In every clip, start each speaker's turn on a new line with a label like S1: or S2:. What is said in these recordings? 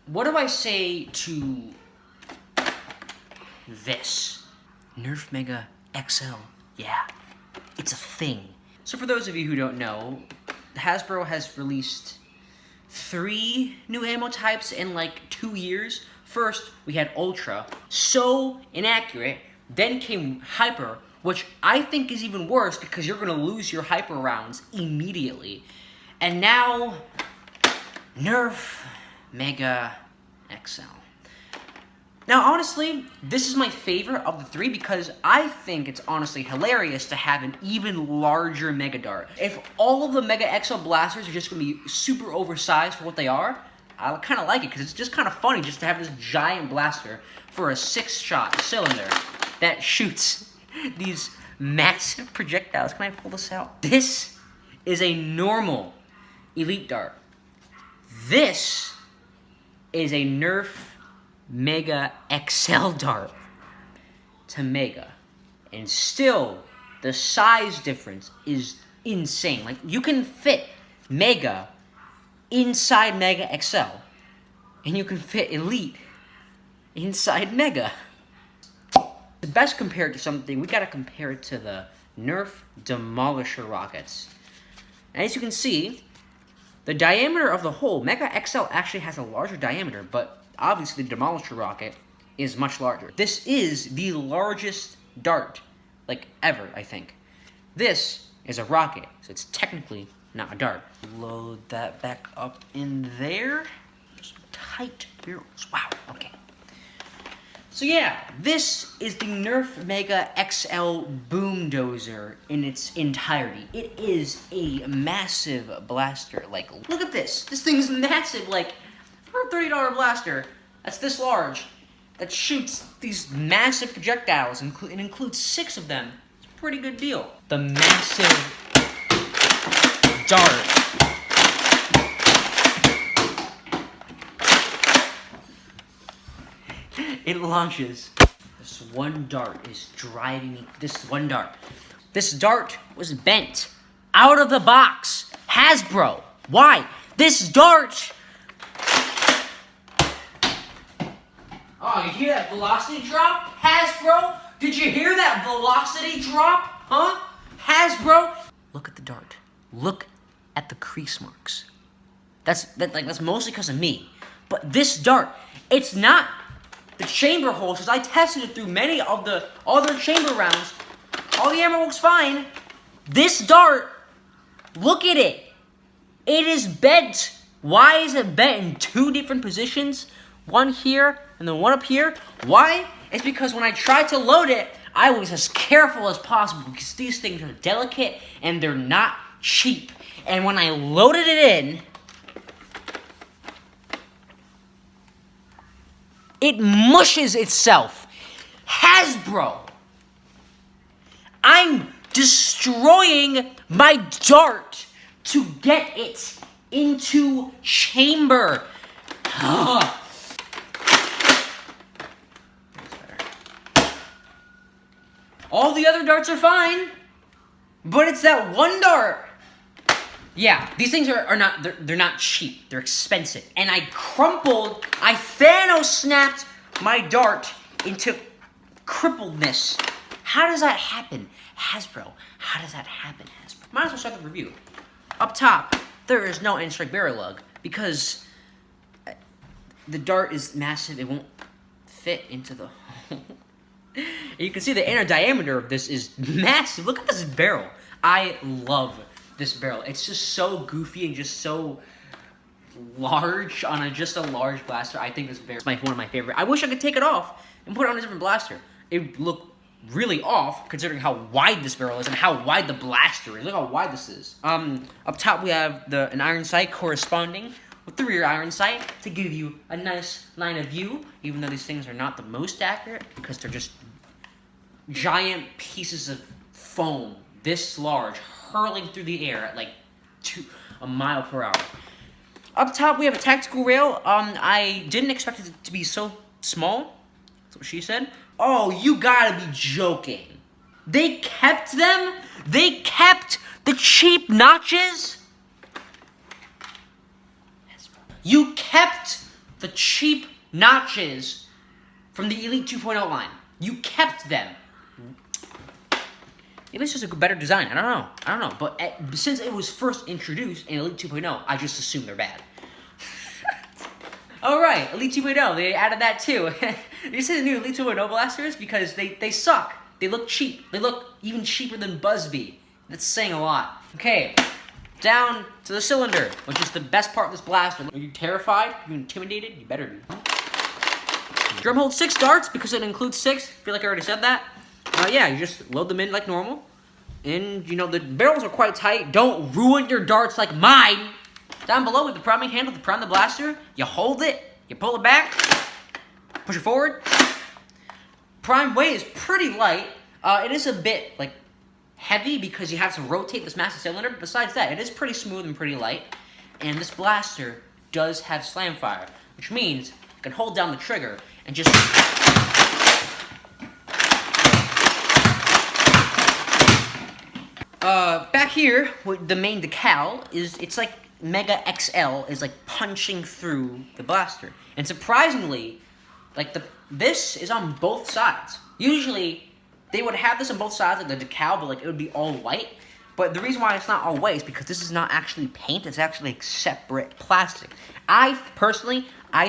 S1: what do I say to this? Nerf Mega XL. Yeah, it's a thing. So for those of you who don't know, Hasbro has released 3 new ammo types in like 2 years. First, we had Ultra, so inaccurate. Then came Hyper, which I think is even worse because you're gonna lose your Hyper rounds immediately. And now, Nerf Mega XL. Now, honestly, this is my favorite of the 3 because I think it's honestly hilarious to have an even larger Mega Dart. If all of the Mega XL blasters are just going to be super oversized for what they are, I kind of like it because it's just kind of funny just to have this giant blaster for a 6-shot cylinder that shoots these massive projectiles. Can I pull this out? This is a normal Elite Dart. This is a Nerf Mega XL Dart to Mega. And still, the size difference is insane. Like, you can fit Mega inside Mega XL. And you can fit Elite inside Mega. The best compared to something, we gotta compare it to the Nerf Demolisher rockets. And as you can see, the diameter of the hole, Mega XL actually has a larger diameter, but obviously the Demolisher rocket is much larger. This is the largest dart, like, ever, I think. This is a rocket, so it's technically not a dart. Load that back up in there. Some tight barrels. Wow, okay. So yeah, this is the Nerf Mega XL Boomdozer in its entirety. It is a massive blaster. Like, look at this. This thing is massive. Like, for a $30 blaster that's this large, that shoots these massive projectiles, and includes 6 of them, it's a pretty good deal. The massive dart. It launches. This one dart is driving me. This dart was bent out of the box. Hasbro. Why? This dart. Oh, you hear that velocity drop? Hasbro? Did you hear that velocity drop? Huh? Hasbro? Look at the dart. Look at the crease marks. That's mostly because of me. But this dart, it's not the chamber holes, because I tested it through many of the other chamber rounds. All the ammo looks fine. This dart, look at it. It is bent. Why is it bent in 2 different positions? One here and then one up here. Why? It's because when I tried to load it, I was as careful as possible because these things are delicate and they're not cheap. And when I loaded it in, it mushes itself. Hasbro. I'm destroying my dart to get it into chamber. All the other darts are fine, but it's that one dart. Yeah, these things are not, they're not cheap. They're expensive. And I Thanos snapped my dart into crippledness. How does that happen? Hasbro, how does that happen, Hasbro? Might as well start the review. Up top, there is no end-strike barrel lug because the dart is massive. It won't fit into the hole. You can see the inner diameter of this is massive. Look at this barrel. I love this barrel. It's just so goofy and just so large on just a large blaster. I think this barrel is one of my favorite. I wish I could take it off and put it on a different blaster. It would look really off considering how wide this barrel is and how wide the blaster is. Look how wide this is. Up top we have an iron sight corresponding with the rear iron sight to give you a nice line of view, even though these things are not the most accurate because they're just giant pieces of foam this large hurling through the air at like a mile per hour. Up top we have a tactical rail. I didn't expect it to be so small. That's what she said. Oh, you gotta be joking. They kept them? They kept the cheap notches? You kept the cheap notches from the Elite 2.0 line. You kept them. Maybe it's just a better design. I don't know. But since it was first introduced in Elite 2.0, I just assume they're bad. Alright, Elite 2.0, they added that too. You see the new Elite 2.0 blasters? Because they suck. They look cheap. They look even cheaper than Busby. That's saying a lot. Okay, down to the cylinder, which is the best part of this blaster. Are you terrified? Are you intimidated? You better be. Drum holds 6 darts because it includes 6. I feel like I already said that. Yeah, you just load them in like normal. And, you know, the barrels are quite tight. Don't ruin your darts like mine. Down below with the priming handle to prime the blaster, you hold it, you pull it back, push it forward. Prime weight is pretty light. It is a bit, like, heavy because you have to rotate this massive cylinder. But besides that, it is pretty smooth and pretty light. And this blaster does have slam fire, which means you can hold down the trigger and just... back here, with the main decal, it's like Mega XL is like punching through the blaster. And surprisingly, like this is on both sides. Usually, they would have this on both sides, like the decal, but like it would be all white. But the reason why it's not all white is because this is not actually paint, it's actually like separate plastic. I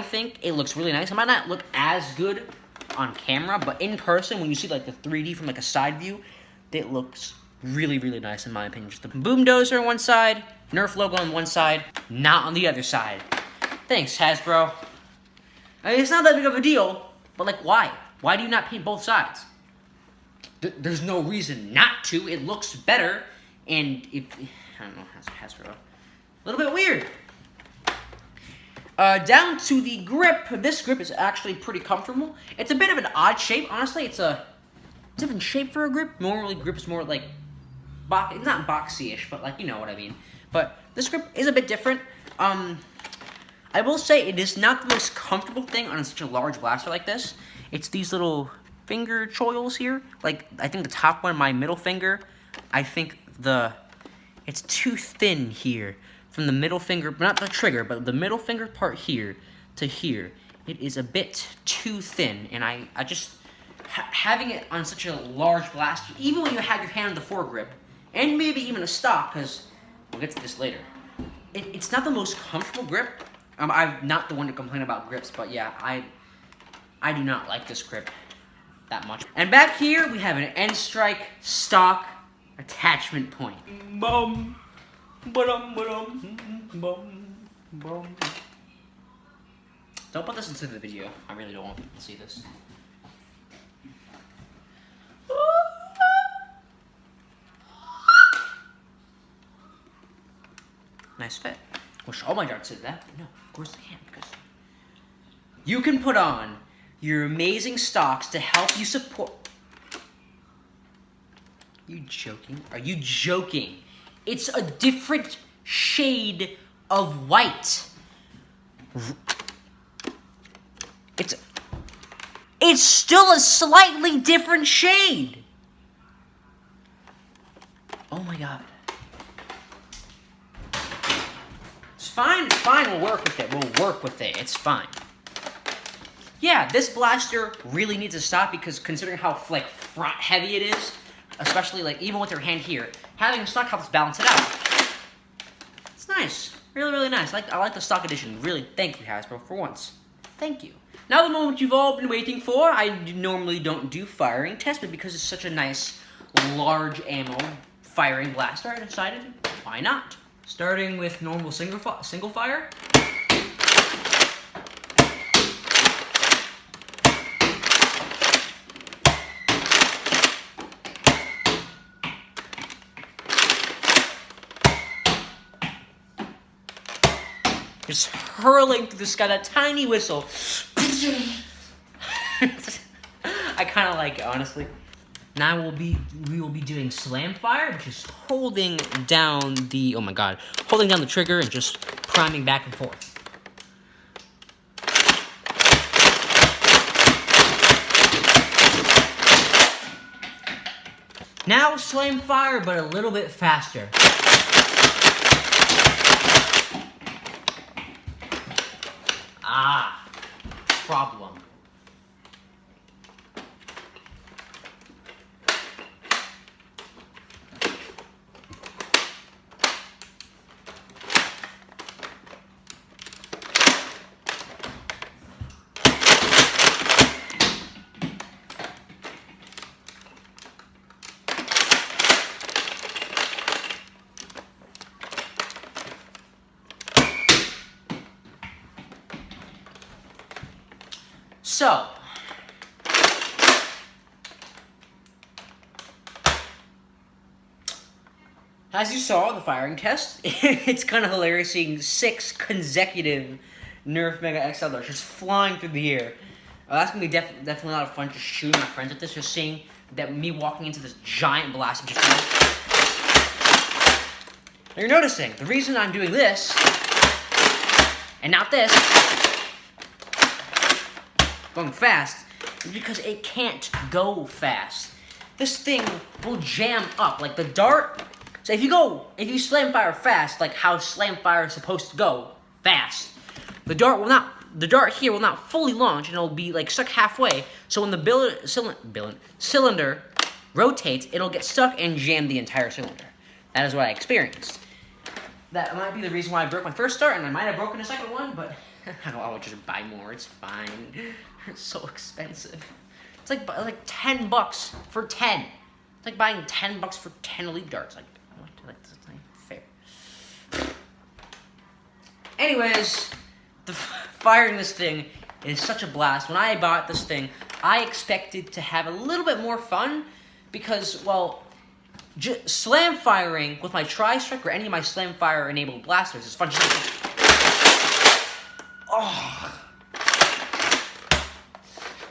S1: think it looks really nice. It might not look as good on camera, but in person, when you see like the 3D from like a side view, it looks really, really nice in my opinion. Just the Boomdozer on one side, Nerf logo on one side, not on the other side. Thanks, Hasbro. I mean, it's not that big of a deal, but like, why? Why do you not paint both sides? There's no reason not to. It looks better, and I don't know, Hasbro. A little bit weird. Down to the grip. This grip is actually pretty comfortable. It's a bit of an odd shape, honestly. It's a different shape for a grip. Normally, grip is more like not boxy-ish, but like, you know what I mean. But this grip is a bit different. I will say it is not the most comfortable thing on such a large blaster like this. It's these little finger choils here. Like, I think the top one, my middle finger, I think it's too thin here. From the middle finger, not the trigger, but the middle finger part here to here. It is a bit too thin, and I just, having it on such a large blaster, even when you have your hand on the foregrip, and maybe even a stock, because we'll get to this later, it's not the most comfortable grip. I'm not the one to complain about grips, but yeah, I do not like this grip that much. And back here, we have an N-Strike stock attachment point. Bum, ba-dum, ba-dum, bum, bum. Don't put this into the video. I really don't want people to see this. Nice fit. Wish all my darts did that, but no, of course they can't, because you can put on your amazing stocks to help you support. Are you joking? Are you joking? It's a different shade of white. It's still a slightly different shade. Oh my god. It's fine, we'll work with it, it's fine. Yeah, this blaster really needs to stop because considering how, like, front heavy it is, especially, like, even with your hand here, having a stock helps balance it out. It's nice. Really, really nice. I like the stock edition. Really, thank you, Hasbro, for once. Thank you. Now the moment you've all been waiting for, I normally don't do firing tests, but because it's such a nice, large ammo firing blaster, I decided, why not? Starting with normal single fire. Just hurling through the sky, that tiny whistle. I kind of like it, honestly. Now we will be doing slam fire, which is holding down the, oh my god, holding down the trigger and just priming back and forth. Now slam fire, but a little bit faster. Ah. So, as you saw the firing test, it's kind of hilarious seeing 6 consecutive Nerf Mega XL darts just flying through the air. That's going to be definitely a lot of fun just shooting my friends with this, just seeing that me walking into this giant blast and just... Now you're noticing, the reason I'm doing this, and not this, going fast, is because it can't go fast. This thing will jam up, like the dart. So if you slam fire fast, like how slam fire is supposed to go, fast, the dart here will not fully launch, and it'll be like stuck halfway. So when the cylinder rotates, it'll get stuck and jam the entire cylinder. That is what I experienced. That might be the reason why I broke my first dart, and I might have broken a second one, but I'll just buy more. It's fine. It's so expensive. It's like $10 for 10. It's like buying $10 for 10 elite darts. Like, what? That's not fair. Anyways, firing this thing is such a blast. When I bought this thing, I expected to have a little bit more fun because, well, slam firing with my tri-strike or any of my slam fire enabled blasters is fun.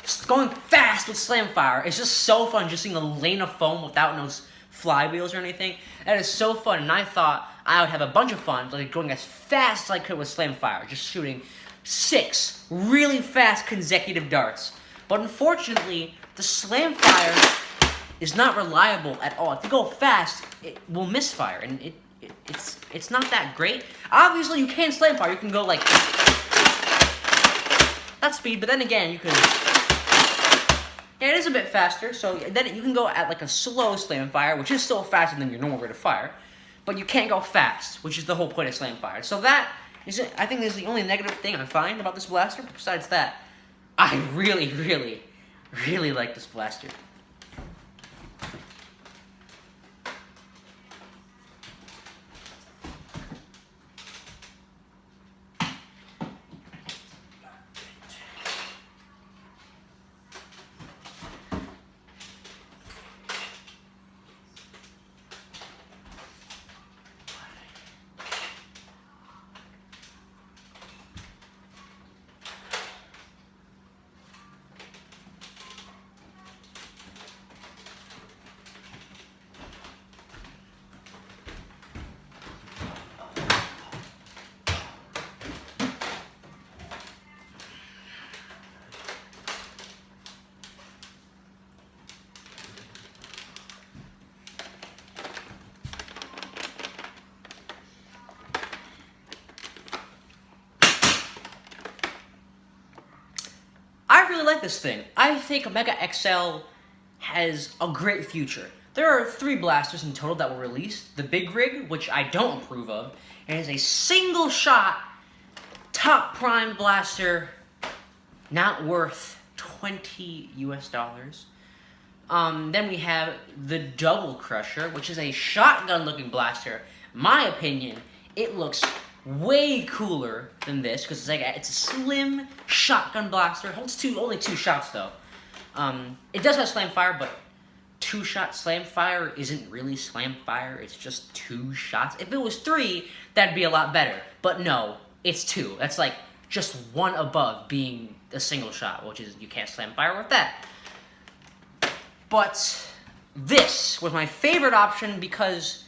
S1: Just going fast with slam fire is just so fun. Just seeing a lane of foam without no flywheels or anything. That is so fun, and I thought I would have a bunch of fun, like going as fast as I could with slam fire, just shooting 6 really fast consecutive darts. But unfortunately, the slam fire is not reliable at all. If you go fast, it will misfire, and it's not that great. Obviously, you can slam fire. You can go like that speed, but then again, you can. Yeah, it is a bit faster. So then you can go at like a slow slam fire, which is still faster than your normal rate of fire, but you can't go fast, which is the whole point of slam fire. So that is, I think, is the only negative thing I find about this blaster. But besides that, I really, really, really like this blaster. I really like this thing. I think Mega XL has a great future. There are 3 blasters in total that were released. The Big Rig, which I don't approve of, and is a single shot, top prime blaster, not worth $20 US. Then we have the Double Crusher, which is a shotgun looking blaster. My opinion, it looks way cooler than this because it's a slim shotgun blaster. It holds only 2 shots though. It does have slam fire, but 2-shot slam fire isn't really slam fire. It's just 2 shots. If it was 3, that'd be a lot better. But no, it's 2. That's like just 1 above being a single shot, which is you can't slam fire with that. But this was my favorite option because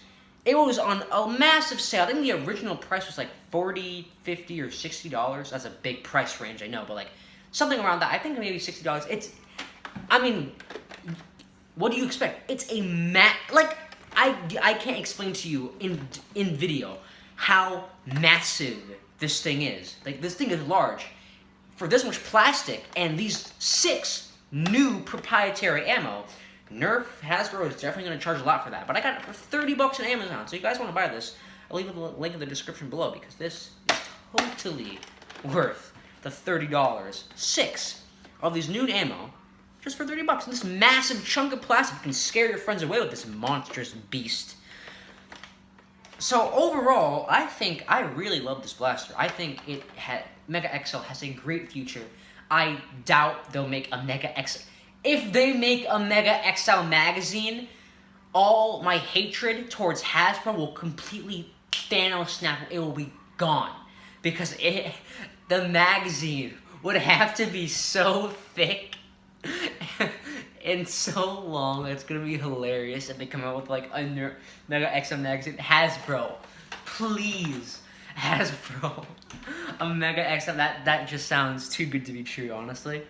S1: it was on a massive sale. I think the original price was like $40, $50, or $60. That's a big price range, I know, but like something around that. I think maybe $60. I mean, what do you expect? It's a like I can't explain to you in video how massive this thing is. Like this thing is large for this much plastic and these 6 new proprietary ammo. Nerf, Hasbro is definitely going to charge a lot for that, but I got it for $30 on Amazon, so if you guys want to buy this, I'll leave a link in the description below, because this is totally worth the $30. 6 of these new ammo, just for $30. And this massive chunk of plastic, you can scare your friends away with this monstrous beast. So overall, I think I really love this blaster. I think Mega XL has a great future. I doubt they'll make a Mega XL. If they make a Mega XL magazine, all my hatred towards Hasbro will completely Thanos snap. It will be gone. Because the magazine would have to be so thick and so long. It's going to be hilarious if they come out with like a Mega XL magazine. Hasbro, please. Hasbro, a Mega XL. That just sounds too good to be true, honestly.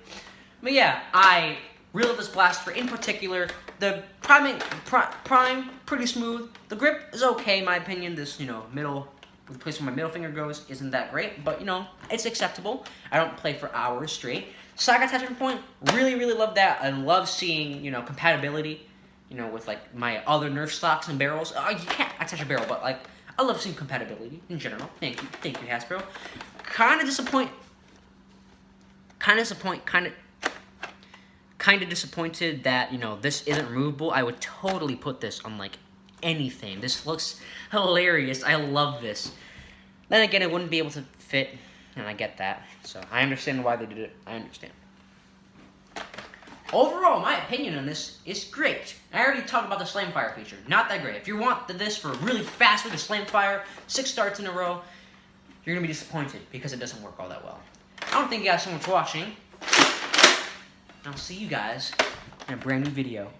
S1: But yeah, I really love this blaster. In particular, the prime, pretty smooth. The grip is okay, in my opinion. This, middle, the place where my middle finger goes isn't that great, but it's acceptable. I don't play for hours straight. Stock attachment point, really love that. I love seeing, compatibility, with like my other Nerf stocks and barrels. You can't attach a barrel, but like, I love seeing compatibility in general. Thank you, Hasbro. Kind of disappointed that, this isn't removable. I would totally put this on, like, anything. This looks hilarious. I love this. Then again, it wouldn't be able to fit, and I get that. So, I understand why they did it. I understand. Overall, my opinion on this is great. I already talked about the Slamfire feature. Not that great. If you want this for really fast with the Slamfire, 6 starts in a row, you're going to be disappointed because it doesn't work all that well. I want to thank you guys so much for watching. I'll see you guys in a brand new video.